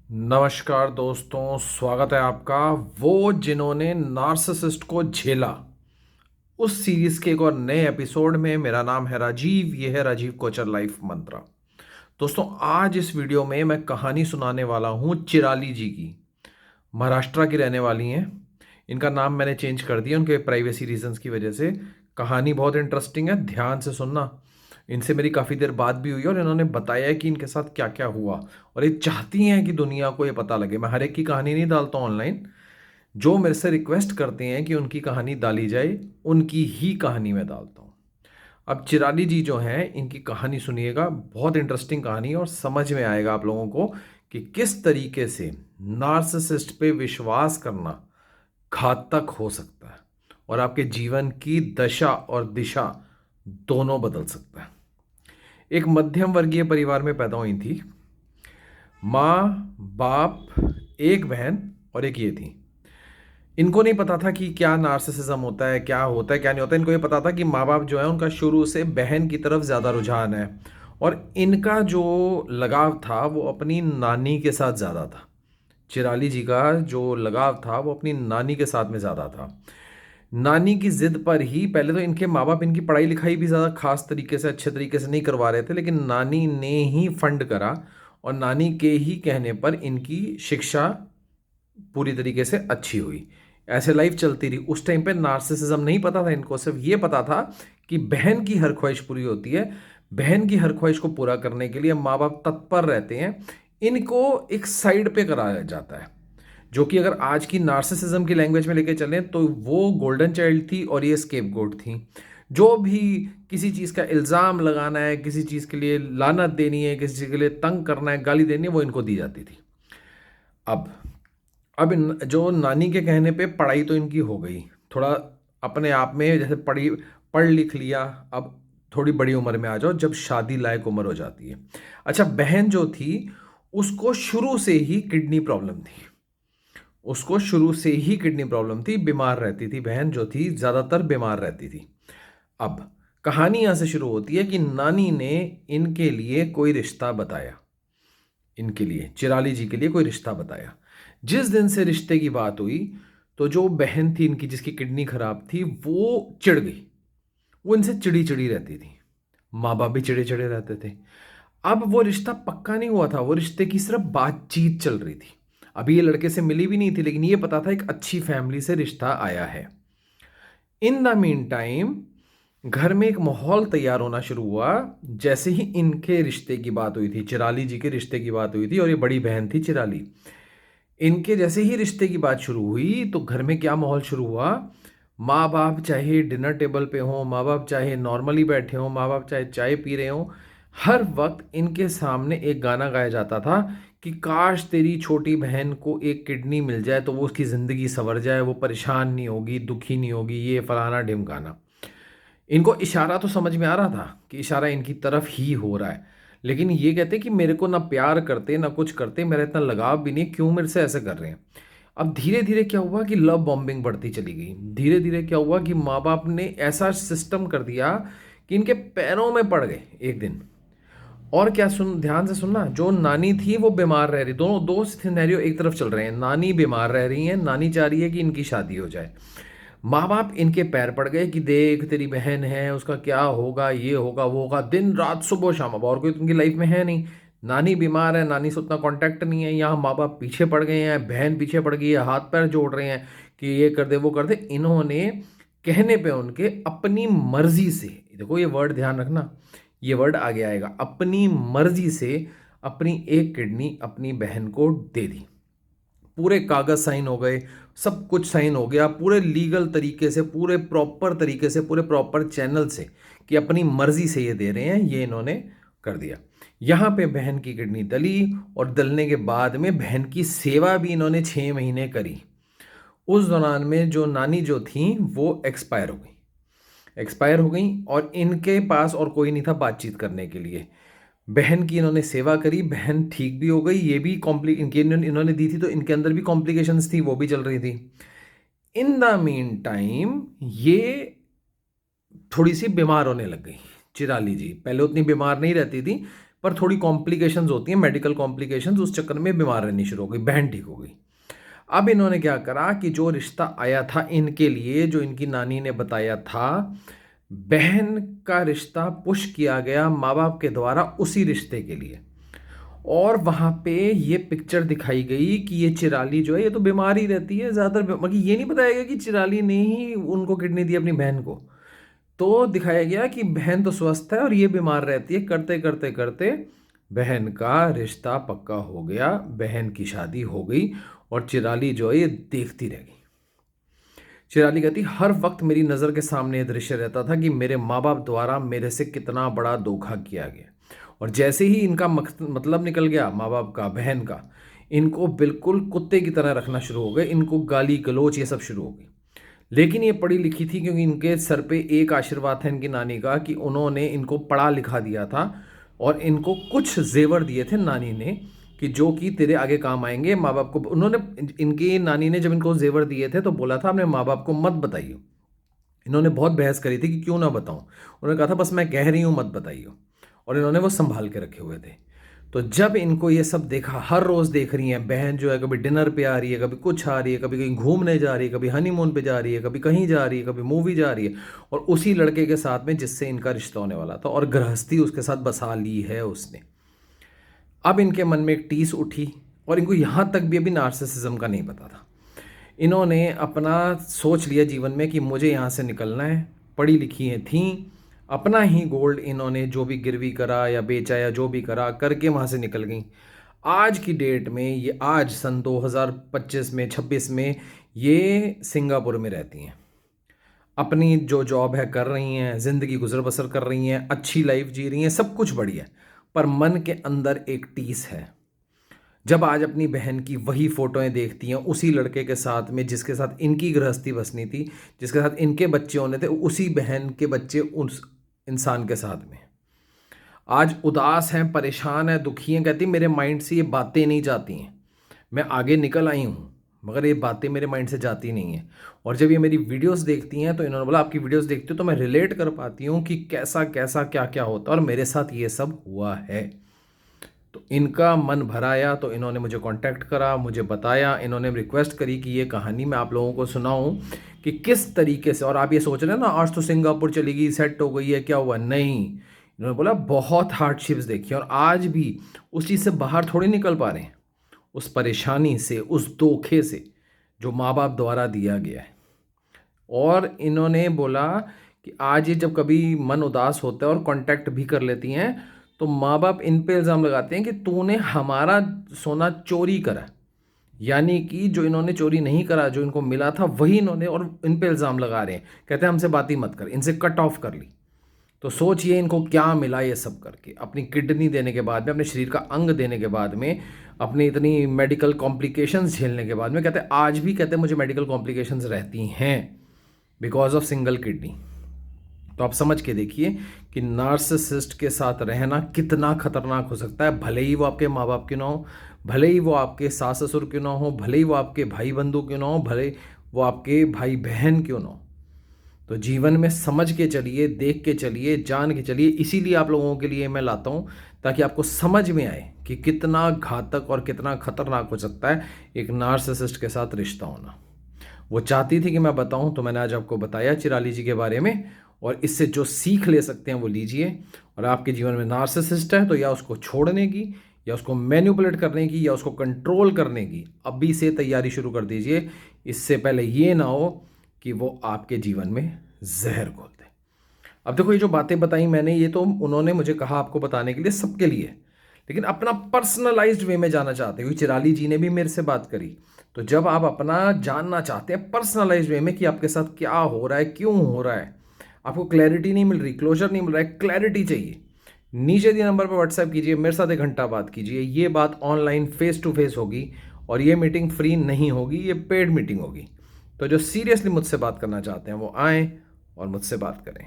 नमस्कार दोस्तों, स्वागत है आपका। वो जिन्होंने नार्सिसिस्ट को झेला, उस सीरीज के एक और नए एपिसोड में। मेरा नाम है राजीव, ये है राजीव कोचर लाइफ मंत्रा। दोस्तों, आज इस वीडियो में मैं कहानी सुनाने वाला हूँ चिराली जी की। महाराष्ट्र की रहने वाली हैं। इनका नाम मैंने चेंज कर दिया उनके प्राइवेसी रीजंस की वजह से। कहानी बहुत इंटरेस्टिंग है, ध्यान से सुनना। इनसे मेरी काफ़ी देर बात भी हुई और इन्होंने बताया कि इनके साथ क्या क्या हुआ, और ये चाहती हैं कि दुनिया को ये पता लगे। मैं हर एक की कहानी नहीं डालता ऑनलाइन। जो मेरे से रिक्वेस्ट करते हैं कि उनकी कहानी डाली जाए, उनकी ही कहानी मैं डालता हूँ। अब चिराली जी जो हैं, इनकी कहानी सुनिएगा। बहुत इंटरेस्टिंग कहानी है और समझ में आएगा आप लोगों को कि किस तरीके से नार्सिसिस्ट पे विश्वास करना घातक हो सकता है और आपके जीवन की दशा और दिशा दोनों बदल सकता है। एक मध्यम वर्गीय परिवार में पैदा हुई थी। माँ, बाप, एक बहन और एक ये थी। इनको नहीं पता था कि क्या नार्सिसिज्म होता है, क्या होता है, क्या नहीं होता। इनको ये पता था कि माँ बाप जो है उनका शुरू से बहन की तरफ ज़्यादा रुझान है, और इनका जो लगाव था वो अपनी नानी के साथ ज़्यादा था। चिराली जी का जो लगाव था वो अपनी नानी के साथ में ज़्यादा था। नानी की जिद पर ही पहले तो इनके माँ बाप इनकी पढ़ाई लिखाई भी ज़्यादा खास तरीके से, अच्छे तरीके से नहीं करवा रहे थे, लेकिन नानी ने ही फंड करा और नानी के ही कहने पर इनकी शिक्षा पूरी तरीके से अच्छी हुई। ऐसे लाइफ चलती रही। उस टाइम पे नार्सिसिज्म नहीं पता था इनको, सिर्फ ये पता था कि बहन की हर ख्वाहिश पूरी होती है। बहन की हर ख्वाहिश को पूरा करने के लिए माँ बाप तत्पर रहते हैं। इनको एक साइड पे कराया जाता है, जो कि अगर आज की नार्सिसिज्म की लैंग्वेज में लेके चलें तो वो गोल्डन चाइल्ड थी और ये स्केपगोट थी। जो भी किसी चीज़ का इल्ज़ाम लगाना है, किसी चीज़ के लिए लानत देनी है, किसी चीज़ के लिए तंग करना है, गाली देनी है, वो इनको दी जाती थी। अब जो नानी के कहने पे पढ़ाई तो इनकी हो गई थोड़ा अपने आप में, जैसे पढ़ लिख लिया। अब थोड़ी बड़ी उम्र में आ जाओ, जब शादी लायक उम्र हो जाती है। अच्छा, बहन जो थी उसको शुरू से ही किडनी प्रॉब्लम थी। उसको शुरू से ही किडनी प्रॉब्लम थी, बीमार रहती थी। बहन जो थी ज़्यादातर बीमार रहती थी। अब कहानी यहां से शुरू होती है कि नानी ने इनके लिए कोई रिश्ता बताया। इनके लिए, चिराली जी के लिए कोई रिश्ता बताया। जिस दिन से रिश्ते की बात हुई, तो जो बहन थी इनकी जिसकी किडनी खराब थी वो चिढ़ गई। वो इनसे चिड़ी चिड़ी रहती थी। माँ बाप भी चिड़े चिड़े रहते थे। अब वो रिश्ता पक्का नहीं हुआ था, वो रिश्ते की सिर्फ बातचीत चल रही थी। अभी ये लड़के से मिली भी नहीं थी, लेकिन ये पता था एक अच्छी फैमिली से रिश्ता आया है। इन द मीन टाइम घर में एक माहौल तैयार होना शुरू हुआ। जैसे ही इनके रिश्ते की बात हुई थी, चिराली जी के रिश्ते की बात हुई थी, और ये बड़ी बहन थी चिराली। इनके जैसे ही रिश्ते की बात शुरू हुई तो घर में क्या माहौल शुरू हुआ। माँ बाप चाहे डिनर टेबल पे हों, माँ बाप चाहे नॉर्मली बैठे हों, माँ बाप चाहे चाय पी रहे हों, हर वक्त इनके सामने एक गाना गाया जाता था कि काश तेरी छोटी बहन को एक किडनी मिल जाए तो वो उसकी ज़िंदगी संवर जाए, वो परेशान नहीं होगी, दुखी नहीं होगी, ये फलाना ढिमकाना। इनको इशारा तो समझ में आ रहा था कि इशारा इनकी तरफ ही हो रहा है, लेकिन ये कहते कि मेरे को ना प्यार करते ना कुछ करते, मेरा इतना लगाव भी नहीं, क्यों मेरे से ऐसे कर रहे हैं। अब धीरे धीरे क्या हुआ कि लव बॉम्बिंग बढ़ती चली गई। धीरे धीरे क्या हुआ कि माँ बाप ने ऐसा सिस्टम कर दिया कि इनके पैरों में पड़ गए एक दिन। और क्या, सुन ध्यान से सुनना। जो नानी थी वो बीमार रह रही, दोनों दो सिनेरियो एक तरफ चल रहे हैं। नानी बीमार रह रही है, नानी चाह रही है कि इनकी शादी हो जाए। माँ बाप इनके पैर पड़ गए कि देख तेरी बहन है, उसका क्या होगा, ये होगा वो होगा, दिन रात सुबह शाम। अब और कोई तो उनकी लाइफ में है नहीं। नानी बीमार है, नानी से उतना कांटेक्ट नहीं है। यहाँ माँ बाप पीछे पड़ गए हैं, बहन पीछे पड़ गई है, हाथ पैर जोड़ रहे हैं कि ये कर दे वो कर दे। इन्होंने कहने पे उनके अपनी मर्जी से, देखो ये वर्ड ध्यान रखना, ये वर्ड आगे आएगा, अपनी मर्जी से अपनी एक किडनी अपनी बहन को दे दी। पूरे कागज साइन हो गए, सब कुछ साइन हो गया, पूरे लीगल तरीके से, पूरे प्रॉपर तरीके से, पूरे प्रॉपर चैनल से, कि अपनी मर्जी से ये दे रहे हैं, ये इन्होंने कर दिया। यहाँ पे बहन की किडनी दली, और दलने के बाद में बहन की सेवा भी इन्होंने 6 महीने करी। उस दौरान में जो नानी जो थी वो एक्सपायर हो गई, और इनके पास और कोई नहीं था बातचीत करने के लिए। बहन की इन्होंने सेवा करी, बहन ठीक भी हो गई। ये भी इन्होंने दी थी तो इनके अंदर भी कॉम्प्लिकेशंस थी, वो भी चल रही थी। इन द मीन टाइम ये थोड़ी सी बीमार होने लग गई। चिराली जी पहले उतनी बीमार नहीं रहती थी, पर थोड़ी कॉम्प्लिकेशंस होती हैं, मेडिकल कॉम्प्लिकेशंस, उस चक्कर में बीमार रहनी शुरू हो गई, बहन ठीक हो गई। अब इन्होंने क्या करा कि जो रिश्ता आया था इनके लिए, जो इनकी नानी ने बताया था, बहन का रिश्ता पुश किया गया माँ बाप के द्वारा उसी रिश्ते के लिए। और वहाँ पे ये पिक्चर दिखाई गई कि ये चिराली जो है ये तो बीमार ही रहती है ज़्यादातर, मतलब ये नहीं बताया गया कि चिराली ने ही उनको किडनी दी अपनी बहन को। तो दिखाया गया कि बहन तो स्वस्थ है और ये बीमार रहती है। करते करते करते बहन का रिश्ता पक्का हो गया, बहन की शादी हो गई और चिराली जो है ये देखती रह गई। चिराली कहती हर वक्त मेरी नज़र के सामने ये दृश्य रहता था कि मेरे माँ बाप द्वारा मेरे से कितना बड़ा धोखा किया गया। और जैसे ही इनका मतलब निकल गया माँ बाप का, बहन का, इनको बिल्कुल कुत्ते की तरह रखना शुरू हो गए, इनको गाली गलोच ये सब शुरू हो गई। लेकिन ये पढ़ी लिखी थी, क्योंकि इनके सर पे एक आशीर्वाद था इनकी नानी का कि उन्होंने इनको पढ़ा लिखा दिया था और इनको कुछ जेवर दिए थे नानी ने कि जो कि तेरे आगे काम आएंगे। माँ बाप को उन्होंने, इनकी नानी ने जब इनको जेवर दिए थे तो बोला था अपने माँ बाप को मत बताइए। इन्होंने बहुत बहस करी थी कि क्यों ना बताऊं। उन्होंने कहा था बस मैं कह रही हूँ, मत बताइए। और इन्होंने वो संभाल के रखे हुए थे। तो जब इनको ये सब देखा, हर रोज़ देख रही हैं बहन जो है, कभी डिनर पे आ रही है, कभी कुछ आ रही है, कभी कहीं घूमने जा रही है, कभी हनीमून पे जा रही है, कभी कहीं जा रही है, कभी मूवी जा रही है, और उसी लड़के के साथ में जिससे इनका रिश्ता होने वाला था, और गृहस्थी उसके साथ बसा ली है उसने। अब इनके मन में एक टीस उठी और इनको यहाँ तक भी अभी नार्सिसिज्म का नहीं पता था। इन्होंने अपना सोच लिया जीवन में कि मुझे यहाँ से निकलना है। पढ़ी लिखी हैं थीं, अपना ही गोल्ड इन्होंने जो भी गिरवी करा या बेचा या जो भी करा करके वहाँ से निकल गई। आज की डेट में ये, आज सन 2025 में 26 में ये सिंगापुर में रहती हैं, अपनी जो जॉब है कर रही हैं, ज़िंदगी गुजर बसर कर रही हैं, अच्छी लाइफ जी रही हैं, सब कुछ बढ़िया। पर मन के अंदर एक टीस है। जब आज अपनी बहन की वही फ़ोटोएं देखती हैं उसी लड़के के साथ में जिसके साथ इनकी गृहस्थी बसनी थी, जिसके साथ इनके बच्चे होने थे, उसी बहन के बच्चे उस इंसान के साथ में आज उदास हैं, परेशान हैं, दुखी हैं, कहती मेरे माइंड से ये बातें नहीं जाती हैं। मैं आगे निकल आई हूँ मगर ये बातें मेरे माइंड से जाती नहीं हैं। और जब ये मेरी वीडियोस देखती हैं तो इन्होंने बोला आपकी वीडियोस देखती हूँ तो मैं रिलेट कर पाती हूँ कि कैसा कैसा क्या क्या होता है और मेरे साथ ये सब हुआ है। तो इनका मन भराया तो इन्होंने मुझे कांटेक्ट करा, मुझे बताया, इन्होंने रिक्वेस्ट करी कि ये कहानी मैं आप लोगों को सुनाऊं कि किस तरीके से। और आप ये सोच रहे हैं ना आज तो सिंगापुर चली गई, सेट हो गई है, क्या हुआ? नहीं, इन्होंने बोला बहुत हार्डशिप्स देखी और आज भी उस चीज़ से बाहर थोड़ी निकल पा रहे हैं, उस परेशानी से, उस धोखे से जो माँ बाप द्वारा दिया गया है। और इन्होंने बोला कि आज ये जब कभी मन उदास होता है और कांटेक्ट भी कर लेती हैं तो माँ बाप इन पे इल्ज़ाम लगाते हैं कि तूने हमारा सोना चोरी करा। यानी कि जो इन्होंने चोरी नहीं करा, जो इनको मिला था वही इन्होंने, और इन पे इल्ज़ाम लगा रहे हैं। कहते हैं हमसे बात ही मत कर, इनसे कट ऑफ कर ली। तो सोचिए इनको क्या मिला ये सब करके, अपनी किडनी देने के बाद में, अपने शरीर का अंग देने के बाद में, अपनी इतनी मेडिकल कॉम्प्लिकेशंस झेलने के बाद में। कहते हैं आज भी, कहते हैं मुझे मेडिकल कॉम्प्लिकेशंस रहती हैं बिकॉज ऑफ सिंगल किडनी। तो आप समझ के देखिए कि नार्सिसिस्ट के साथ रहना कितना खतरनाक हो सकता है। भले ही वो आपके माँ बाप क्यों ना हो, भले ही वो आपके सास ससुर क्यों ना हो, भले ही वो आपके भाई बंधु क्यों ना हो, भले वो आपके भाई बहन क्यों ना हो। तो जीवन में समझ के चलिए, देख के चलिए, जान के चलिए। इसीलिए आप लोगों के लिए मैं लाता हूँ ताकि आपको समझ में आए कि कितना घातक और कितना खतरनाक हो सकता है एक नार्सिसिस्ट के साथ रिश्ता होना। वो चाहती थी कि मैं बताऊं तो मैंने आज आपको बताया चिराली जी के बारे में, और इससे जो सीख ले सकते हैं वो लीजिए। और आपके जीवन में नार्सिसिस्ट है तो या उसको छोड़ने की, या उसको मैनिपुलेट करने की, या उसको कंट्रोल करने की अभी से तैयारी शुरू कर दीजिए। इससे पहले ये ना हो कि वो आपके जीवन में जहर घोल दे। अब देखो ये जो बातें बताई मैंने, ये तो उन्होंने मुझे कहा आपको बताने के लिए, सबके लिए, लेकिन अपना पर्सनलाइज्ड वे में जाना चाहते हैं। चिराली जी ने भी मेरे से बात करी। तो जब आप अपना जानना चाहते हैं पर्सनलाइज्ड वे में कि आपके साथ क्या हो रहा है, क्यों हो रहा है, आपको क्लैरिटी नहीं मिल रही, क्लोजर नहीं मिल रहा है, क्लैरिटी चाहिए, नीचे दिए नंबर पर व्हाट्सएप कीजिए, मेरे साथ 1 घंटा बात कीजिए। ये बात ऑनलाइन फेस टू फेस होगी और ये मीटिंग फ्री नहीं होगी, ये पेड मीटिंग होगी। तो जो सीरियसली मुझसे बात करना चाहते हैं वो आएँ और मुझसे बात करें।